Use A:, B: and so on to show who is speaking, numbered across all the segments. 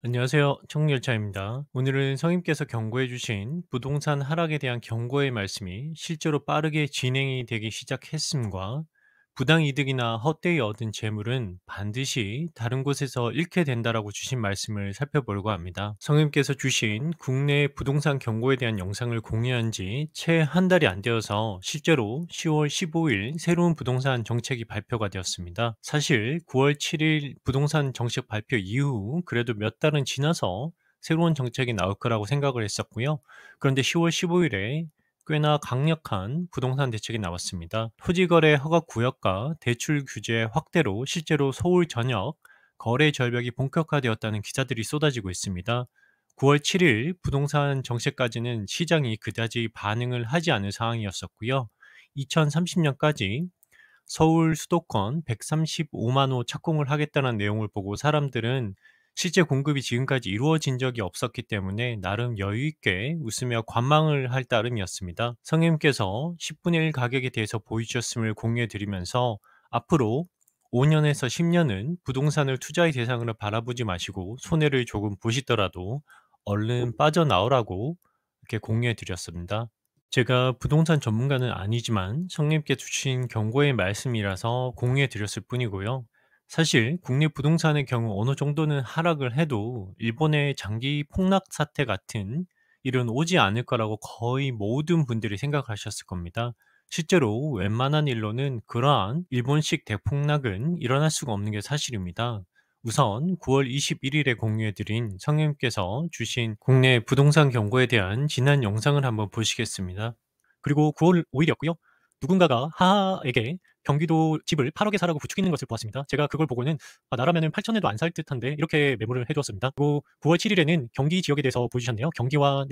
A: 안녕하세요. 청열차입니다. 오늘은 성님께서 경고해 주신 부동산 하락에 대한 경고의 말씀이 실제로 빠르게 진행이 되기 시작했음과 부당이득이나 헛되이 얻은 재물은 반드시 다른 곳에서 잃게 된다라고 주신 말씀을 살펴보려고 합니다. 성님께서 주신 국내 부동산 경고에 대한 영상을 공유한 지 채 한 달이 안 되어서 실제로 10월 15일 새로운 부동산 정책이 발표가 되었습니다. 사실 9월 7일 부동산 정책 발표 이후 그래도 몇 달은 지나서 새로운 정책이 나올 거라고 생각을 했었고요. 그런데 10월 15일에 꽤나 강력한 부동산 대책이 나왔습니다. 토지거래 허가 구역과 대출 규제 확대로 실제로 서울 전역 거래 절벽이 본격화되었다는 기사들이 쏟아지고 있습니다. 9월 7일 부동산 정책까지는 시장이 그다지 반응을 하지 않은 상황이었었고요. 2030년까지 서울 수도권 135만 호 착공을 하겠다는 내용을 보고 사람들은 실제 공급이 지금까지 이루어진 적이 없었기 때문에 나름 여유 있게 웃으며 관망을 할 따름이었습니다. 성님께서 10분의 1 가격에 대해서 보여주셨음을 공유해 드리면서 앞으로 5년에서 10년은 부동산을 투자의 대상으로 바라보지 마시고 손해를 조금 보시더라도 얼른 빠져나오라고 이렇게 공유해 드렸습니다. 제가 부동산 전문가는 아니지만 성님께 주신 경고의 말씀이라서 공유해 드렸을 뿐이고요. 사실 국내 부동산의 경우 어느 정도는 하락을 해도 일본의 장기 폭락 사태 같은 일은 오지 않을 거라고 거의 모든 분들이 생각하셨을 겁니다. 실제로 웬만한 일로는 그러한 일본식 대폭락은 일어날 수가 없는 게 사실입니다. 우선 9월 21일에 공유해드린 성님께서 주신 국내 부동산 경고에 대한 지난 영상을 한번 보시겠습니다. 그리고 9월 5일이었고요. 누군가가 하하에게 경기도 집을 8억에 사라고 부추기는 것을 보았습니다. 제가 그걸 보고는 나라면은 8천에도 안 살 듯한데 이렇게 매물을 해두었습니다. 그리고 9월 7일에는 경기 지역에 대해서 보여주셨네요. 경기와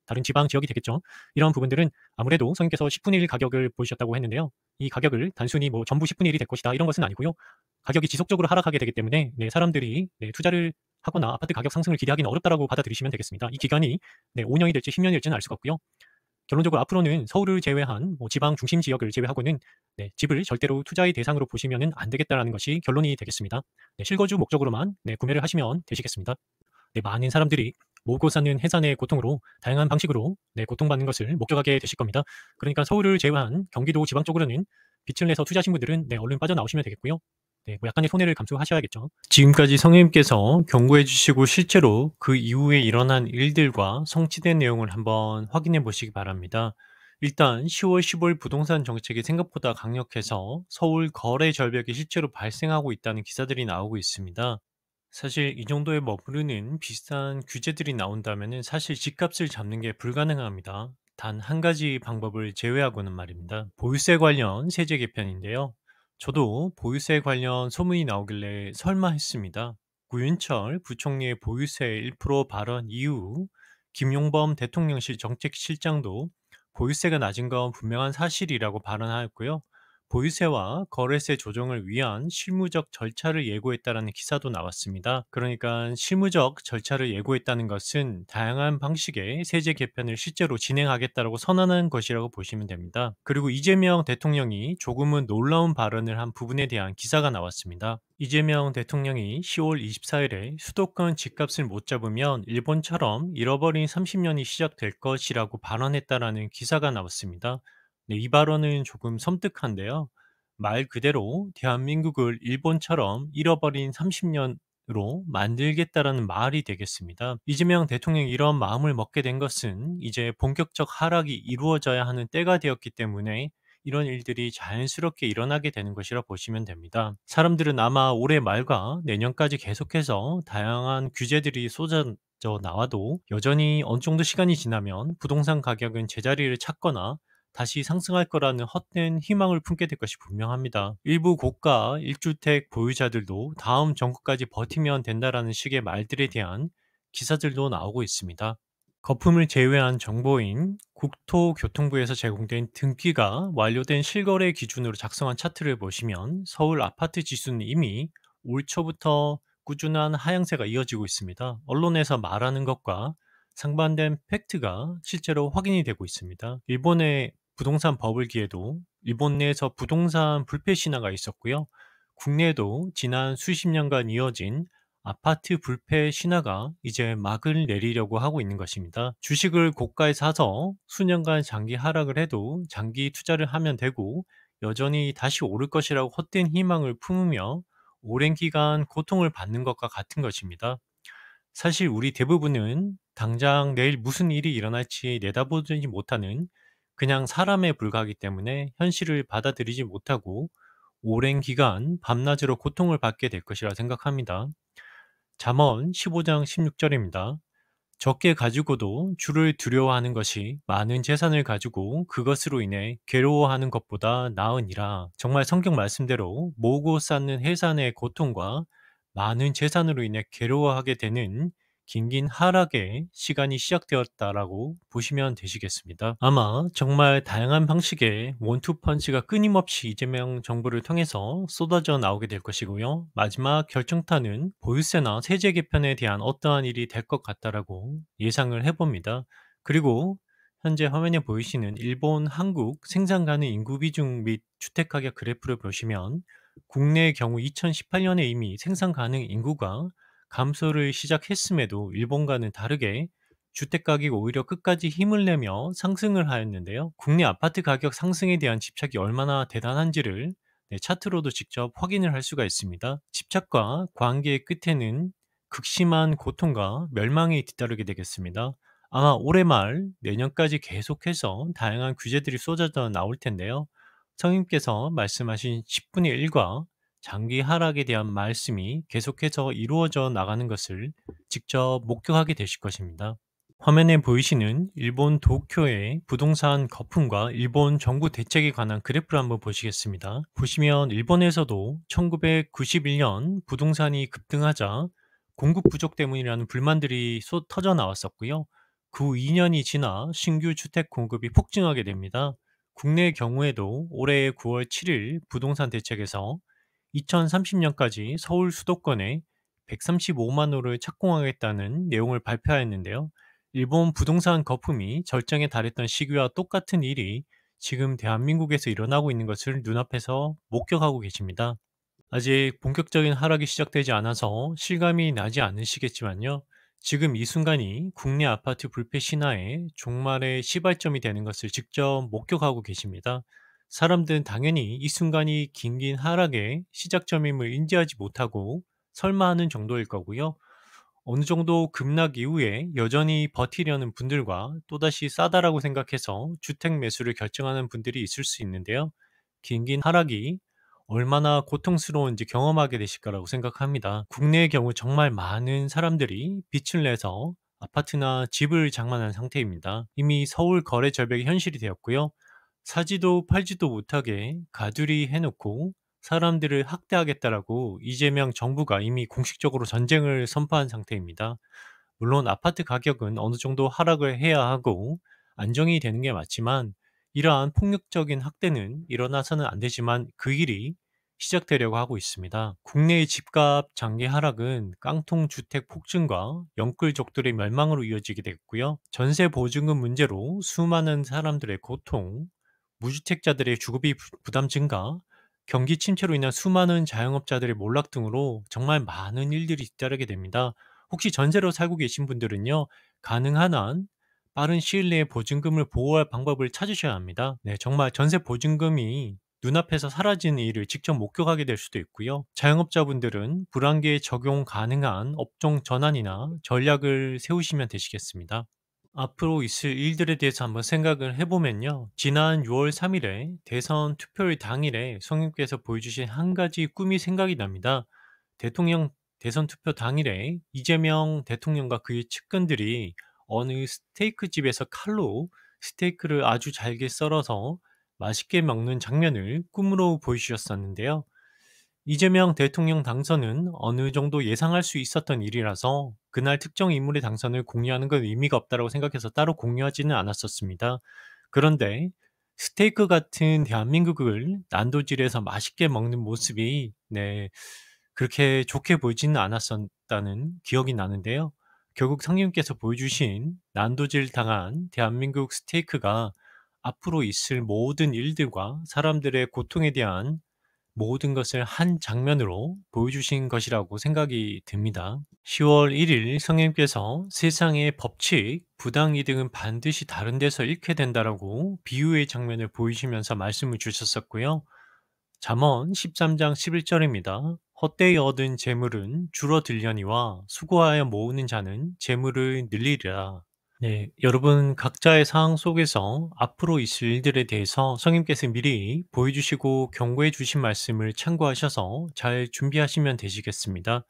A: 다른 지방 지역이 되겠죠. 이런 부분들은 아무래도 성님께서 10분의 1 가격을 보여주셨다고 했는데요. 이 가격을 단순히 뭐 전부 10분의 1이 될 것이다 이런 것은 아니고요. 가격이 지속적으로 하락하게 되기 때문에 사람들이 투자를 하거나 아파트 가격 상승을 기대하기는 어렵다라고 받아들이시면 되겠습니다. 이 기간이 5년이 될지 10년일지는 알 수가 없고요. 결론적으로 앞으로는 서울을 제외한 지방 중심 지역을 제외하고는 집을 절대로 투자의 대상으로 보시면은 안 되겠다라는 것이 결론이 되겠습니다. 실거주 목적으로만 구매를 하시면 되시겠습니다. 많은 사람들이 모으고 사는 해산의 고통으로 다양한 방식으로 고통받는 것을 목격하게 되실 겁니다. 그러니까 서울을 제외한 경기도 지방 쪽으로는 빛을 내서 투자하신 분들은 얼른 빠져나오시면 되겠고요. 뭐 약간의 손해를 감수하셔야겠죠. 지금까지 성님께서 경고해 주시고 실제로 그 이후에 일어난 일들과 성취된 내용을 한번 확인해 보시기 바랍니다. 일단 10월 15일 부동산 정책이 생각보다 강력해서 서울 거래 절벽이 실제로 발생하고 있다는 기사들이 나오고 있습니다. 사실 이 정도에 머무르는 비싼 규제들이 나온다면은 사실 집값을 잡는 게 불가능합니다. 단 한 가지 방법을 제외하고는 말입니다. 보유세 관련 세제 개편인데요. 저도 보유세 관련 소문이 나오길래 설마 했습니다. 구윤철 부총리의 보유세 1% 발언 이후 김용범 대통령실 정책실장도 보유세가 낮은 건 분명한 사실이라고 발언하였고요. 보유세와 거래세 조정을 위한 실무적 절차를 예고했다라는 기사도 나왔습니다. 그러니까 실무적 절차를 예고했다는 것은 다양한 방식의 세제 개편을 실제로 진행하겠다고 선언한 것이라고 보시면 됩니다. 그리고 이재명 대통령이 조금은 놀라운 발언을 한 부분에 대한 기사가 나왔습니다. 이재명 대통령이 10월 24일에 수도권 집값을 못 잡으면 일본처럼 잃어버린 30년이 시작될 것이라고 발언했다라는 기사가 나왔습니다. 이 발언은 조금 섬뜩한데요. 말 그대로 대한민국을 일본처럼 잃어버린 30년으로 만들겠다라는 말이 되겠습니다. 이재명 대통령이 이런 마음을 먹게 된 것은 이제 본격적 하락이 이루어져야 하는 때가 되었기 때문에 이런 일들이 자연스럽게 일어나게 되는 것이라 보시면 됩니다. 사람들은 아마 올해 말과 내년까지 계속해서 다양한 규제들이 쏟아져 나와도 여전히 어느 정도 시간이 지나면 부동산 가격은 제자리를 찾거나 다시 상승할 거라는 헛된 희망을 품게 될 것이 분명합니다. 일부 고가 1주택 보유자들도 다음 정부까지 버티면 된다라는 식의 말들에 대한 기사들도 나오고 있습니다. 거품을 제외한 정보인 국토교통부에서 제공된 등기가 완료된 실거래 기준으로 작성한 차트를 보시면 서울 아파트 지수는 이미 올 초부터 꾸준한 하향세가 이어지고 있습니다. 언론에서 말하는 것과 상반된 팩트가 실제로 확인이 되고 있습니다. 일본의 부동산 버블기에도 일본 내에서 부동산 불패 신화가 있었고요. 국내에도 지난 수십 년간 이어진 아파트 불패 신화가 이제 막을 내리려고 하고 있는 것입니다. 주식을 고가에 사서 수년간 장기 하락을 해도 장기 투자를 하면 되고 여전히 다시 오를 것이라고 헛된 희망을 품으며 오랜 기간 고통을 받는 것과 같은 것입니다. 사실 우리 대부분은 당장 내일 무슨 일이 일어날지 내다보지 못하는 그냥 사람에 불과하기 때문에 현실을 받아들이지 못하고 오랜 기간 밤낮으로 고통을 받게 될 것이라 생각합니다. 잠언 15장 16절입니다. 적게 가지고도 주를 두려워하는 것이 많은 재산을 가지고 그것으로 인해 괴로워하는 것보다 나으니라. 정말 성경 말씀대로 모으고 쌓는 해산의 고통과 많은 재산으로 인해 괴로워하게 되는 긴긴 하락의 시간이 시작되었다라고 보시면 되시겠습니다. 아마 정말 다양한 방식의 원투펀치가 끊임없이 이재명 정부를 통해서 쏟아져 나오게 될 것이고요. 마지막 결정타는 보유세나 세제 개편에 대한 어떠한 일이 될 것 같다라고 예상을 해봅니다. 그리고 현재 화면에 보이시는 일본, 한국 생산 가능 인구 비중 및 주택 가격 그래프를 보시면 국내의 경우 2018년에 이미 생산 가능 인구가 감소를 시작했음에도 일본과는 다르게 주택 가격이 오히려 끝까지 힘을 내며 상승을 하였는데요. 국내 아파트 가격 상승에 대한 집착이 얼마나 대단한지를 차트로도 직접 확인을 할 수가 있습니다. 집착과 관계의 끝에는 극심한 고통과 멸망이 뒤따르게 되겠습니다. 아마 올해 말 내년까지 계속해서 다양한 규제들이 쏟아져 나올 텐데요. 성님께서 말씀하신 10분의 1과 장기 하락에 대한 말씀이 계속해서 이루어져 나가는 것을 직접 목격하게 되실 것입니다. 화면에 보이시는 일본 도쿄의 부동산 거품과 일본 정부 대책에 관한 그래프를 한번 보시겠습니다. 보시면 일본에서도 1991년 부동산이 급등하자 공급 부족 때문이라는 불만들이 터져 나왔었고요. 그 2년이 지나 신규 주택 공급이 폭증하게 됩니다. 국내의 경우에도 올해 9월 7일 부동산 대책에서 2030년까지 서울 수도권에 135만 호를 착공하겠다는 내용을 발표하였는데요. 일본 부동산 거품이 절정에 달했던 시기와 똑같은 일이 지금 대한민국에서 일어나고 있는 것을 눈앞에서 목격하고 계십니다. 아직 본격적인 하락이 시작되지 않아서 실감이 나지 않으시겠지만요. 지금 이 순간이 국내 아파트 불패 신화의 종말의 시발점이 되는 것을 직접 목격하고 계십니다. 사람들은 당연히 이 순간이 긴긴 하락의 시작점임을 인지하지 못하고 설마 하는 정도일 거고요. 어느 정도 급락 이후에 여전히 버티려는 분들과 또다시 싸다라고 생각해서 주택 매수를 결정하는 분들이 있을 수 있는데요. 긴긴 하락이 얼마나 고통스러운지 경험하게 되실 거라고 생각합니다. 국내의 경우 정말 많은 사람들이 빚을 내서 아파트나 집을 장만한 상태입니다. 이미 서울 거래 절벽이 현실이 되었고요. 사지도 팔지도 못하게 가두리 해놓고 사람들을 학대하겠다라고 이재명 정부가 이미 공식적으로 전쟁을 선포한 상태입니다. 물론 아파트 가격은 어느 정도 하락을 해야 하고 안정이 되는 게 맞지만 이러한 폭력적인 학대는 일어나서는 안 되지만 그 일이 시작되려고 하고 있습니다. 국내의 집값 장기 하락은 깡통 주택 폭증과 영끌족들의 멸망으로 이어지게 됐고요. 전세 보증금 문제로 수많은 사람들의 고통, 무주택자들의 주거비 부담 증가, 경기 침체로 인한 수많은 자영업자들의 몰락 등으로 정말 많은 일들이 잇따르게 됩니다. 혹시 전세로 살고 계신 분들은요, 가능한 한 빠른 시일 내에 보증금을 보호할 방법을 찾으셔야 합니다. 네, 정말 전세 보증금이 눈앞에서 사라지는 일을 직접 목격하게 될 수도 있고요. 자영업자분들은 불안기에 적용 가능한 업종 전환이나 전략을 세우시면 되시겠습니다. 앞으로 있을 일들에 대해서 한번 생각을 해보면요. 지난 6월 3일에 대선 투표일 당일에 성님께서 보여주신 한 가지 꿈이 생각이 납니다. 대통령 대선 투표 당일에 이재명 대통령과 그의 측근들이 어느 스테이크 집에서 칼로 스테이크를 아주 잘게 썰어서 맛있게 먹는 장면을 꿈으로 보여주셨었는데요. 이재명 대통령 당선은 어느 정도 예상할 수 있었던 일이라서 그날 특정 인물의 당선을 공유하는 건 의미가 없다고 생각해서 따로 공유하지는 않았었습니다. 그런데 스테이크 같은 대한민국을 난도질에서 맛있게 먹는 모습이 그렇게 좋게 보이지는 않았었다는 기억이 나는데요. 결국 상님께서 보여주신 난도질 당한 대한민국 스테이크가 앞으로 있을 모든 일들과 사람들의 고통에 대한 모든 것을 한 장면으로 보여주신 것이라고 생각이 듭니다. 10월 1일 성령님께서 세상의 법칙, 부당이득은 반드시 다른 데서 잃게 된다라고 비유의 장면을 보이시면서 말씀을 주셨었고요. 잠언 13장 11절입니다. 헛되이 얻은 재물은 줄어들려니와 수고하여 모으는 자는 재물을 늘리리라. 네, 여러분 각자의 상황 속에서 앞으로 있을 일들에 대해서 성님께서 미리 보여주시고 경고해 주신 말씀을 참고하셔서 잘 준비하시면 되시겠습니다.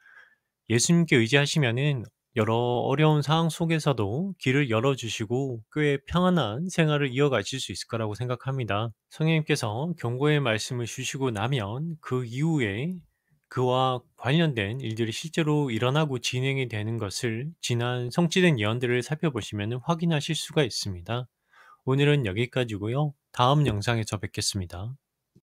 A: 예수님께 의지하시면은 여러 어려운 상황 속에서도 길을 열어주시고 꽤 평안한 생활을 이어가실 수 있을 거라고 생각합니다. 성령님께서 경고의 말씀을 주시고 나면 그 이후에 그와 관련된 일들이 실제로 일어나고 진행이 되는 것을 지난 성취된 예언들을 살펴보시면 확인하실 수가 있습니다. 오늘은 여기까지고요. 다음 영상에서 뵙겠습니다.